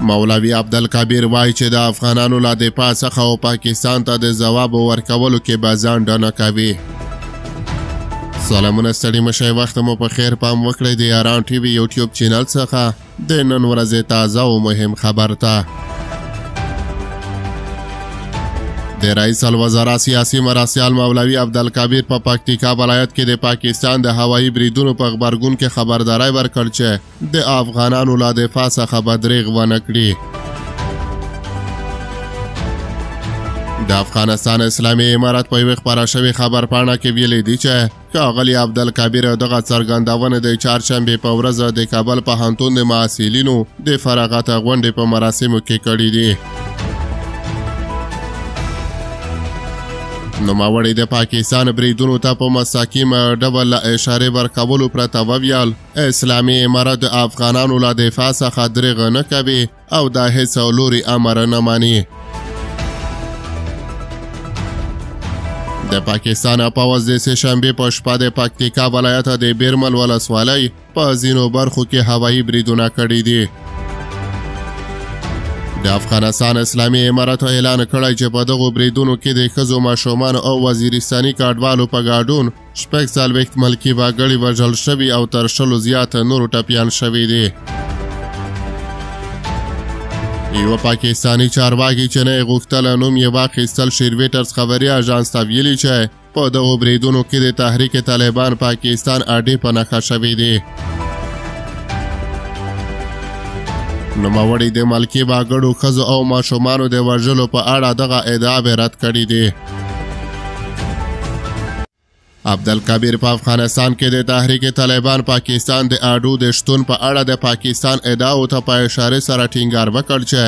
مولوي عبدالکبیر وایي چې د افغانانو له دفاع څخه او پاکستان ته د ځواب ورکولو کې به ځان ډنه کوي. سلامونه ستړي مشئ، وخت مو په خیر، پام وکړئ د یاران ټي وي یوټیوب چینل څخه د نن ورځې تازه او مهم خبر ته. د رئیس الوزراء سیاسي مرستیال مولوي عبدالکبیر په پکتیکا ولایت کې د پاکستان د هوایي بریدونو په غبرګون کې خبرداری ورکړ چې د افغانانو له دفاع څخه به دریغ ونه کړي. د افغانستان اسلامي امارت په یوه خپاره شوې خبرپاڼه کې ویلي دي چې ښاغلي عبدالکبیر دغه څرګندونه د چهارشنبې په ورځ د کابل پوهنتون د محصلینو د فراغت غونډې په مراسمو کې کړي دي. نوموړي د پاکستان بریدونو ته په مستقیمه ډول له اشارې ورکولو پرته وویل اسلامي امارت د افغانانو له دفاع څخه دریغ نه کوي او دا هیڅ لوري امر نه مني. د پاکستان پوځ د سه شنبې په شپه د پکتیکا ولایت د بیرمل ولسوالۍ په ځینو برخو کې هوایي بریدونه کړي دي. د افغانستان اسلامي امارت اعلان کړی چې په دغو بریدونو کې د ښځو، ماشومانو او وزیرستاني کډوالو په ګډون 46 ملکي وګړي وژل شوي او تر 100 زیات نورو ټپیان شوي دي. یوه پاکستاني چارواکي چې نه یې غوښتل نوم یې واخیستل شیرویټرز خبري اژانس ته ویلي چې په دغو بریدونو کې د تحریک طالبان پاکستان اډې په نښه شوي دي. نوموړي د ملکي وګړو، ښځو او ماشومانو د وژلو په اړه دغه ادعاوې رد کړي دي. عبدالکبیر په افغانستان کې د تحریک طالبان پاکستان د اډو د شتون په اړه د پاکستان ادعاو ته په اشارې سره ټینګار وکړ چې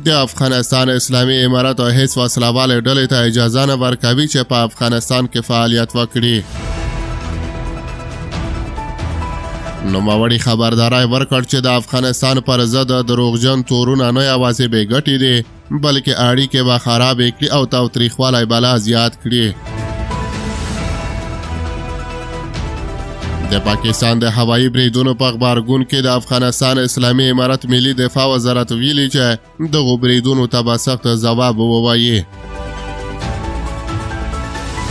د افغانستان اسلامي امارت هیڅ وسلهوالې ډلې ته اجازه نه ورکوي چې په افغانستان کې فعالیت وکړي. نوموړي خبرداری ورکړ چې د افغانستان پر ضد دروغجن تورونه نه یوازې بې ګټې دي بلکې اړیکې به خرابې کړي او تاوتریخوالی به لا زیات کړي. د پاکستان د هوایي بریدونو په غبرګون کې د افغانستان اسلامي امارت ملي دفاع وزارت ویلي چې دغو بریدونو ته به سخت ځواب ووایي.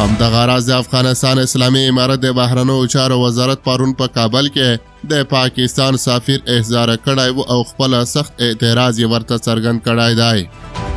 همدغه راز د افغانستان اسلامي امارت د بهرنیو چارو وزارت پرون په کابل کې د پاکستان سفیر احضار کړی و او خپل سخت اعتراض یې ورته څرګند کړی دی.